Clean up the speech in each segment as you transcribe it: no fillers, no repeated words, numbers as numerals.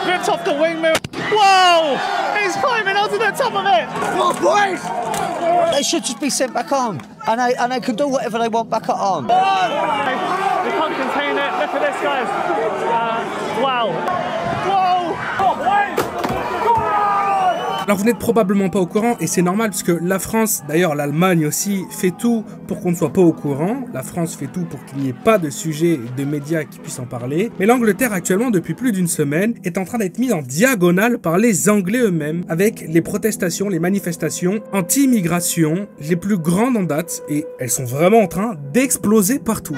flipped off the wingman. Whoa! He's climbing onto the top of it. Oh, boys! They should just be sent back on, and they can do whatever they want back at home. We can't contain it. Look at this, guys. Wow. Whoa! Oh, boys! Alors vous n'êtes probablement pas au courant, et c'est normal parce que la France, d'ailleurs l'Allemagne aussi, fait tout pour qu'on ne soit pas au courant. La France fait tout pour qu'il n'y ait pas de sujet de médias qui puissent en parler. Mais l'Angleterre actuellement, depuis plus d'une semaine, est en train d'être mise en diagonale par les Anglais eux-mêmes, avec les protestations, les manifestations anti-immigration les plus grandes en date, et elles sont vraiment en train d'exploser partout.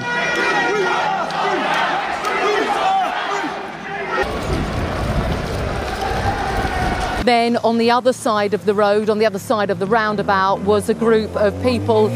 Then on the other side of the road, on the other side of the roundabout, was a group of people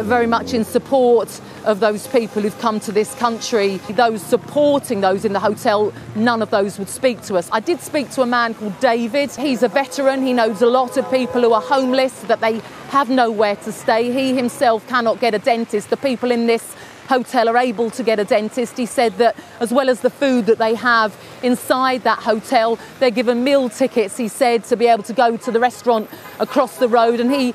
very much in support of those people who've come to this country. Those supporting those in the hotel, none of those would speak to us. I did speak to a man called David. He's a veteran. He knows a lot of people who are homeless, that they have nowhere to stay. He himself cannot get a dentist. The people in this hotel are able to get a dentist. He said that as well as the food that they have inside that hotel, they're given meal tickets, he said, to be able to go to the restaurant across the road, and he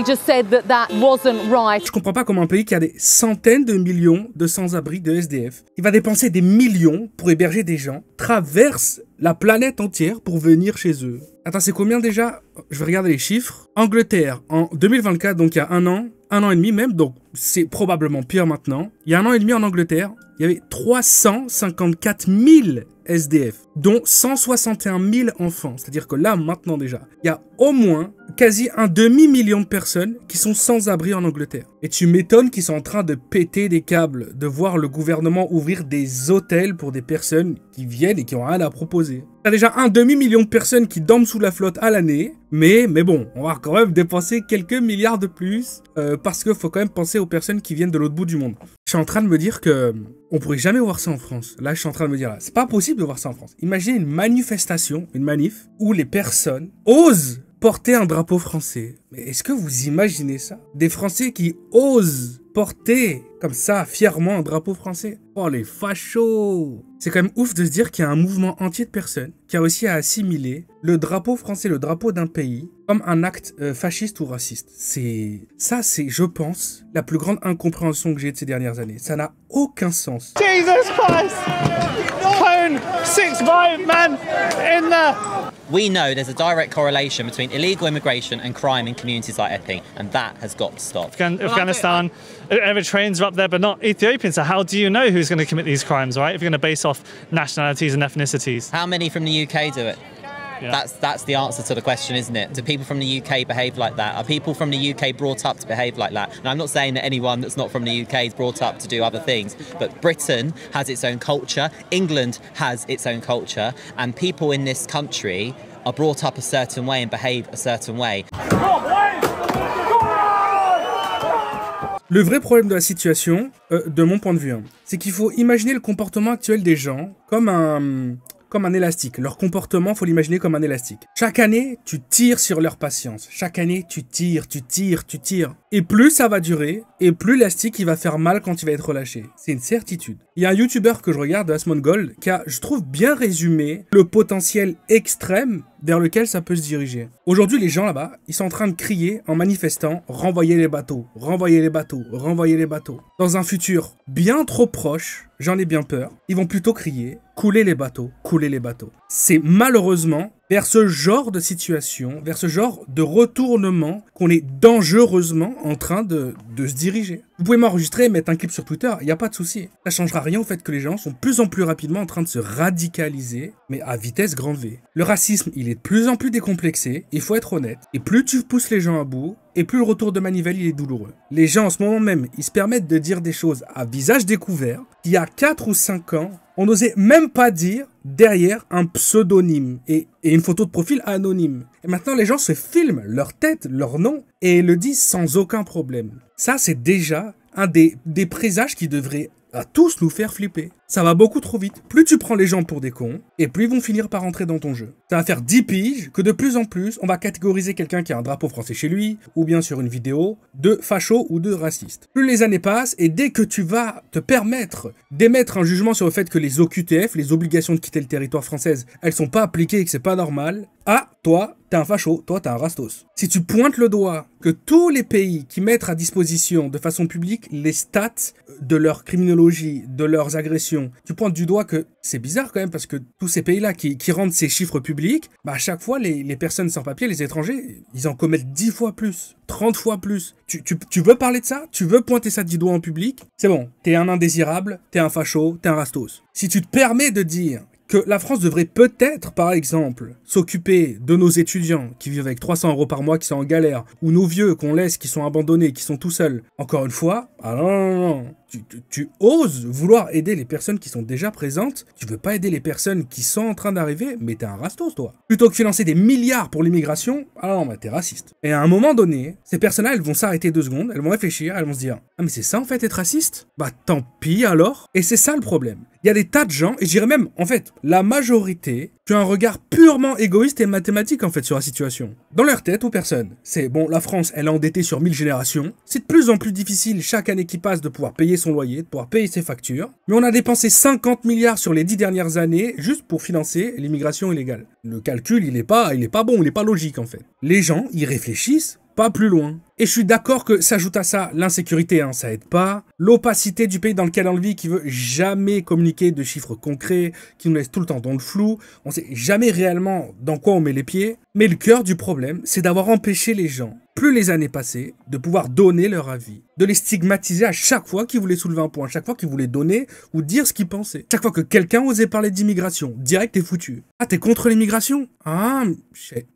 just said that that wasn't right. Je comprends pas comment un pays qui a des centaines de millions de sans-abri, de SDF, il va dépenser des millions pour héberger des gens, traverse la planète entière pour venir chez eux. Attends, c'est combien déjà? Je vais regarder les chiffres. Angleterre, en 2024, donc il y a un an et demi même, donc c'est probablement pire maintenant. Il y a un an et demi en Angleterre, il y avait 354 000 SDF, dont 161 000 enfants. C'est-à-dire que là, maintenant déjà, il y a au moins quasi un demi-million de personnes qui sont sans abri en Angleterre. Et tu m'étonnes qu'ils sont en train de péter des câbles, de voir le gouvernement ouvrir des hôtels pour des personnes qui viennent et qui ont rien à proposer. T'as déjà un demi-million de personnes qui dorment sous la flotte à l'année, mais bon, on va quand même dépenser quelques milliards de plus, parce qu'il faut quand même penser aux personnes qui viennent de l'autre bout du monde. Je suis en train de me dire que on pourrait jamais voir ça en France. Là, je suis en train de me dire, c'est pas possible de voir ça en France. Imaginez une manifestation, une manif, où les personnes osent porter un drapeau français. Mais est-ce que vous imaginez ça? Des Français qui osent porter comme ça fièrement un drapeau français. Oh les fachos! C'est quand même ouf de se dire qu'il y a un mouvement entier de personnes qui a réussi à assimiler le drapeau français, le drapeau d'un pays, comme un acte fasciste ou raciste. Ça, c'est, je pense, la plus grande incompréhension que j'ai de ces dernières années. Ça n'a aucun sens. Jesus Christ! Cone 6'5" man in there. We know there's a direct correlation between illegal immigration and crime in communities like Epping, and that has got to stop. Afghanistan, Eritreans are up there, but not Ethiopians. So how do you know who's going to commit these crimes, right? If you're going to base off nationalities and ethnicities. How many from the UK do it? Yeah. That's the answer to the question, isn't it? Do people from the UK behave like that? Are people from the UK brought up to behave like that? And I'm not saying that anyone that's not from the UK is brought up to do other things, but Britain has its own culture, England has its own culture, and people in this country are brought up a certain way and behave a certain way. Le vrai problème de la situation, de mon point de vue, c'est qu'il faut imaginer le comportement actuel des gens comme un élastique. Leur comportement, faut l'imaginer comme un élastique. Chaque année, tu tires sur leur patience. Chaque année, tu tires. Et plus ça va durer, et plus l'élastique il va faire mal quand il va être relâché. C'est une certitude. Il y a un YouTuber que je regarde, Asmongold, qui a, je trouve, bien résumé le potentiel extrême vers lequel ça peut se diriger. Aujourd'hui, les gens là-bas, ils sont en train de crier en manifestant « Renvoyez les bateaux, renvoyez les bateaux, renvoyez les bateaux ». Dans un futur bien trop proche, j'en ai bien peur, ils vont plutôt crier « Coulez les bateaux, coulez les bateaux ». C'est malheureusement vers ce genre de situation, vers ce genre de retournement qu'on est dangereusement en train de se diriger. Vous pouvez m'enregistrer et mettre un clip sur Twitter, il n'y a pas de souci. Ça changera rien au fait que les gens sont de plus en plus rapidement en train de se radicaliser, mais à vitesse grand V. Le racisme, il est de plus en plus décomplexé, il faut être honnête, et plus tu pousses les gens à bout, et plus le retour de manivelle il est douloureux. Les gens en ce moment même, ils se permettent de dire des choses à visage découvert, qu'il y a 4 ou 5 ans, on n'osait même pas dire derrière un pseudonyme et une photo de profil anonyme. Et maintenant, les gens se filment leur tête, leur nom, et le disent sans aucun problème. Ça, c'est déjà un des présages qui devrait à tous nous faire flipper. Ça va beaucoup trop vite. Plus tu prends les gens pour des cons, et plus ils vont finir par rentrer dans ton jeu. Ça va faire 10 piges que de plus en plus, on va catégoriser quelqu'un qui a un drapeau français chez lui, ou bien sur une vidéo, de facho ou de raciste. Plus les années passent, et dès que tu vas te permettre d'émettre un jugement sur le fait que les OQTF, les obligations de quitter le territoire français, elles sont pas appliquées et que c'est pas normal, ah, toi, t'es un facho, toi, t'es un rastos. Si tu pointes le doigt que tous les pays qui mettent à disposition de façon publique les stats de leur criminologie, de leurs agressions, tu pointes du doigt que c'est bizarre quand même parce que tous ces pays-là qui rendent ces chiffres publics, bah à chaque fois, les personnes sans papier, les étrangers, ils en commettent 10 fois plus, 30 fois plus. Tu veux parler de ça? Tu veux pointer ça du doigt en public? C'est bon, t'es un indésirable, t'es un facho, t'es un rastos. Si tu te permets de dire que la France devrait peut-être, par exemple, s'occuper de nos étudiants qui vivent avec 300 € par mois, qui sont en galère, ou nos vieux qu'on laisse, qui sont abandonnés, qui sont tout seuls. Encore une fois, ah non. Tu oses vouloir aider les personnes qui sont déjà présentes, tu veux pas aider les personnes qui sont en train d'arriver, mais t'es un rastos, toi. Plutôt que financer des milliards pour l'immigration, ah non, bah t'es raciste. Et à un moment donné, ces personnes-là, elles vont s'arrêter 2 secondes, elles vont réfléchir, elles vont se dire « Ah mais c'est ça en fait être raciste ? Bah tant pis alors !» Et c'est ça le problème. Il y a des tas de gens, et je dirais même, en fait, la majorité, qui ont un regard purement égoïste et mathématique en fait sur la situation. Dans leur tête ou personne, c'est bon, la France, elle est endettée sur 1000 générations, c'est de plus en plus difficile chaque année qui passe de pouvoir payer son loyer, de pouvoir payer ses factures, mais on a dépensé 50 milliards sur les 10 dernières années juste pour financer l'immigration illégale. Le calcul, il est pas bon, il est pas logique en fait. Les gens, ils réfléchissent pas plus loin. Et je suis d'accord que s'ajoute à ça l'insécurité, ça aide pas. L'opacité du pays dans lequel on vit, qui veut jamais communiquer de chiffres concrets, qui nous laisse tout le temps dans le flou. On sait jamais réellement dans quoi on met les pieds. Mais le cœur du problème, c'est d'avoir empêché les gens, plus les années passées, de pouvoir donner leur avis. De les stigmatiser à chaque fois qu'ils voulaient soulever un point, à chaque fois qu'ils voulaient donner ou dire ce qu'ils pensaient. Chaque fois que quelqu'un osait parler d'immigration, direct t'es foutu. Ah, t'es contre l'immigration? Ah,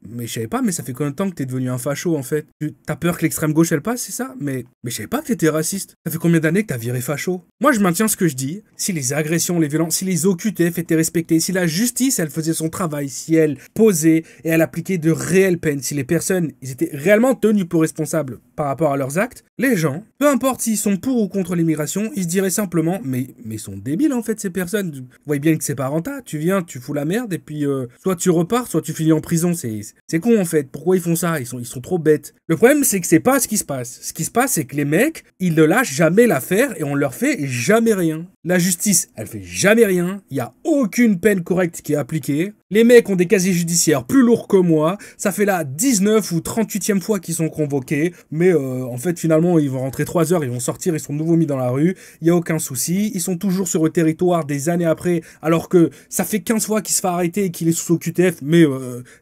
mais je savais pas, mais ça fait combien de temps que t'es devenu un facho en fait? T'as peur que l'extrême gauche elle passe, c'est ça? Mais je savais pas que t'étais raciste. Ça fait combien d'années que t'as viré facho? Moi je maintiens ce que je dis. Si les agressions, les violences, si les OQTF étaient respectées, si la justice elle faisait son travail, si elle posait et elle appliquait de réelles peines, si les personnes ils étaient réellement tenus pour responsables par rapport à leurs actes, les gens, peu importe s'ils sont pour ou contre l'immigration, ils se diraient simplement mais ils sont débiles en fait ces personnes. Vous voyez bien que c'est pas rentable, tu viens, tu fous la merde et puis soit tu repars, soit tu finis en prison, c'est con en fait. Pourquoi ils font ça? Ils sont trop bêtes. Le problème c'est que c'est pas ce qui se passe. Ce qui se passe c'est que les mecs, ils ne lâchent jamais l'affaire et on leur fait jamais rien. La justice, elle fait jamais rien, il y a aucune peine correcte qui est appliquée. Les mecs ont des casiers judiciaires plus lourds que moi, ça fait la 19 ou 38e fois qu'ils sont convoqués, mais en fait finalement ils vont rentrer 3 heures, ils vont sortir, ils sont de nouveau mis dans la rue, il n'y a aucun souci, ils sont toujours sur le territoire des années après, alors que ça fait 15 fois qu'il se fait arrêter et qu'il est sous OQTF, mais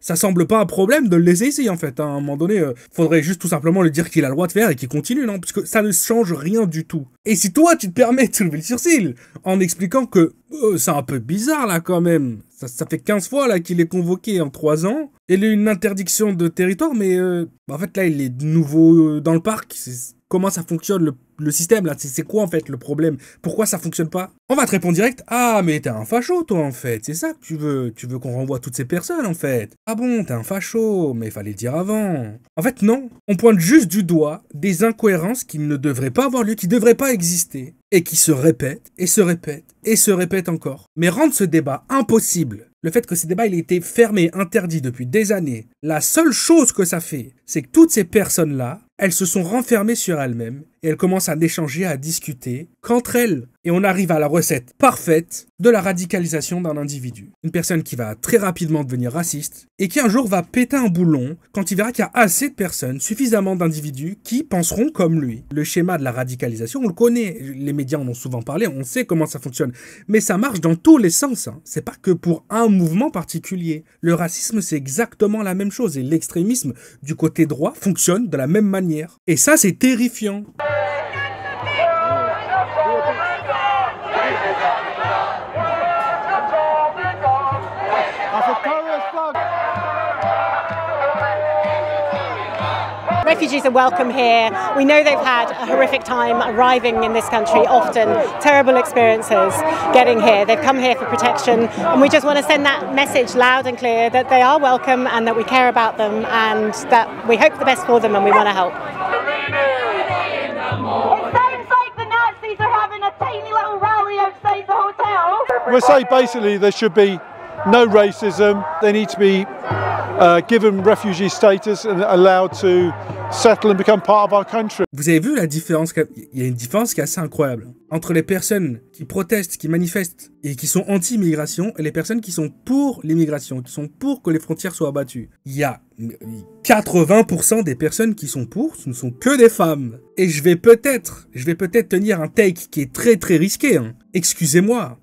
ça semble pas un problème de le laisser ici en fait, à un moment donné, faudrait juste tout simplement lui dire qu'il a le droit de faire et qu'il continue, non, parce que ça ne change rien du tout. Et si toi tu te permets de soulever le sourcil en expliquant que c'est un peu bizarre là quand même, ça fait 15 fois là qu'il est convoqué en 3 ans, il a eu une interdiction de territoire, mais en fait là il est de nouveau dans le parc. Comment ça fonctionne le système là? C'est quoi en fait le problème? Pourquoi ça fonctionne pas? On va te répondre direct, ah mais t'es un facho toi en fait, c'est ça que tu veux qu'on renvoie toutes ces personnes en fait. Ah bon, t'es un facho, mais il fallait le dire avant. En fait non, on pointe juste du doigt des incohérences qui ne devraient pas avoir lieu, qui devraient pas exister, et qui se répètent, et se répètent, et se répètent encore. Mais rendre ce débat impossible, le fait que ce débat il a été fermé, interdit depuis des années, la seule chose que ça fait, c'est que toutes ces personnes-là, elles se sont renfermées sur elles-mêmes et elles commencent à échanger, à discuter qu'entre elles. Et on arrive à la recette parfaite de la radicalisation d'un individu. Une personne qui va très rapidement devenir raciste et qui un jour va péter un boulon quand il verra qu'il y a assez de personnes, suffisamment d'individus qui penseront comme lui. Le schéma de la radicalisation, on le connaît. Les médias en ont souvent parlé, on sait comment ça fonctionne. Mais ça marche dans tous les sens. C'est pas que pour un mouvement particulier. Le racisme, c'est exactement la même chose. Et l'extrémisme du côté droit fonctionne de la même manière. Et ça, c'est terrifiant. Refugees are welcome here. We know they've had a horrific time arriving in this country, often terrible experiences getting here. They've come here for protection, and we just want to send that message loud and clear that they are welcome and that we care about them and that we hope the best for them and we want to help. It sounds like the Nazis are having a tiny little rally We say basically there should be no racism. They need to be given refugee status and allowed to settle and become part of our country. Vous avez vu la différence? Il y a une différence qui est assez incroyable entre les personnes qui protestent, qui manifestent et qui sont anti-immigration et les personnes qui sont pour l'immigration, qui sont pour que les frontières soient abattues. Il y a 80% des personnes qui sont pour, ce ne sont que des femmes. Et je vais peut-être tenir un take qui est très très risqué, hein. Excusez-moi,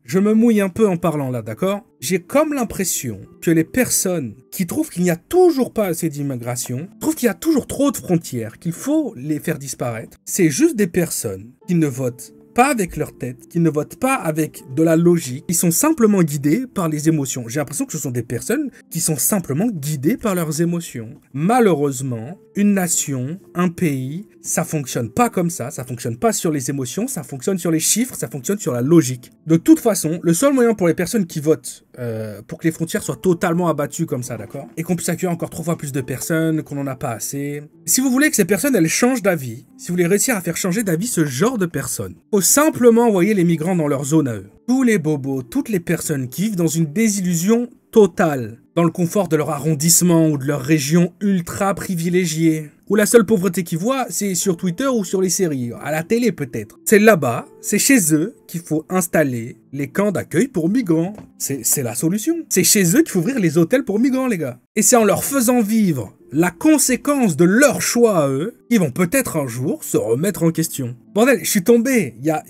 je me mouille un peu en parlant là, d'accord? J'ai comme l'impression que les personnes qui trouvent qu'il n'y a toujours pas assez d'immigration, trouvent qu'il y a toujours trop de frontières, qu'il faut les faire disparaître, c'est juste des personnes qui ne votent pas avec leur tête, qui ne votent pas avec de la logique, ils sont simplement guidés par les émotions. J'ai l'impression que ce sont des personnes qui sont simplement guidées par leurs émotions. Malheureusement, une nation, un pays, ça fonctionne pas comme ça fonctionne pas sur les émotions, ça fonctionne sur les chiffres, ça fonctionne sur la logique. De toute façon, le seul moyen pour les personnes qui votent pour que les frontières soient totalement abattues comme ça, d'accord? Et qu'on puisse accueillir encore 3 fois plus de personnes, qu'on n'en a pas assez. Si vous voulez que ces personnes, elles changent d'avis, si vous voulez réussir à faire changer d'avis ce genre de personnes, faut simplement envoyer les migrants dans leur zone à eux. Tous les bobos, toutes les personnes qui vivent dans une désillusion totale, dans le confort de leur arrondissement ou de leur région ultra privilégiée, où la seule pauvreté qu'ils voient, c'est sur Twitter ou sur les séries, à la télé peut-être. C'est là-bas, c'est chez eux qu'il faut installer les camps d'accueil pour migrants. C'est la solution. C'est chez eux qu'il faut ouvrir les hôtels pour migrants, les gars. Et c'est en leur faisant vivre la conséquence de leur choix à eux, ils vont peut-être un jour se remettre en question. Bordel, je suis tombé il y a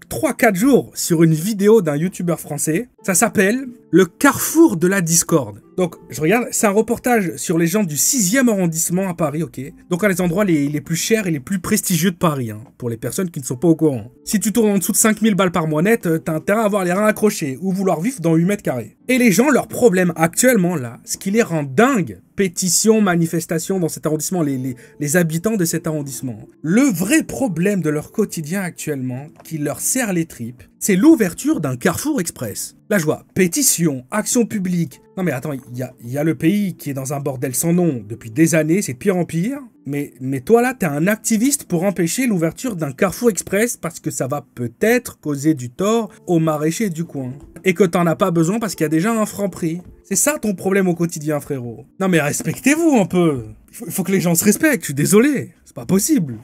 3-4 jours sur une vidéo d'un youtubeur français. Ça s'appelle « Le carrefour de la discorde ». Donc, je regarde, c'est un reportage sur les gens du 6e arrondissement à Paris, ok? Donc, à les endroits les plus chers et les plus prestigieux de Paris, hein, pour les personnes qui ne sont pas au courant. Si tu tournes en dessous de 5000 balles par mois net, t'as intérêt à avoir les reins accrochés ou vouloir vivre dans 8 mètres carrés. Et les gens, leur problème actuellement, là, ce qui les rend dingues, pétitions, manifestations dans cet arrondissement, les habitants de cet arrondissement. Le vrai problème de leur quotidien actuellement, qui leur serre les tripes, c'est l'ouverture d'un Carrefour Express. Là, je vois pétition, action publique. Non mais attends, il y a le pays qui est dans un bordel sans nom depuis des années, c'est de pire en pire. Mais toi là, t'es un activiste pour empêcher l'ouverture d'un Carrefour Express parce que ça va peut-être causer du tort aux maraîchers du coin. Et que t'en as pas besoin parce qu'il y a déjà un franc prix. C'est ça ton problème au quotidien, frérot. Non mais respectez-vous un peu. Il faut que les gens se respectent, je suis désolé. C'est pas possible.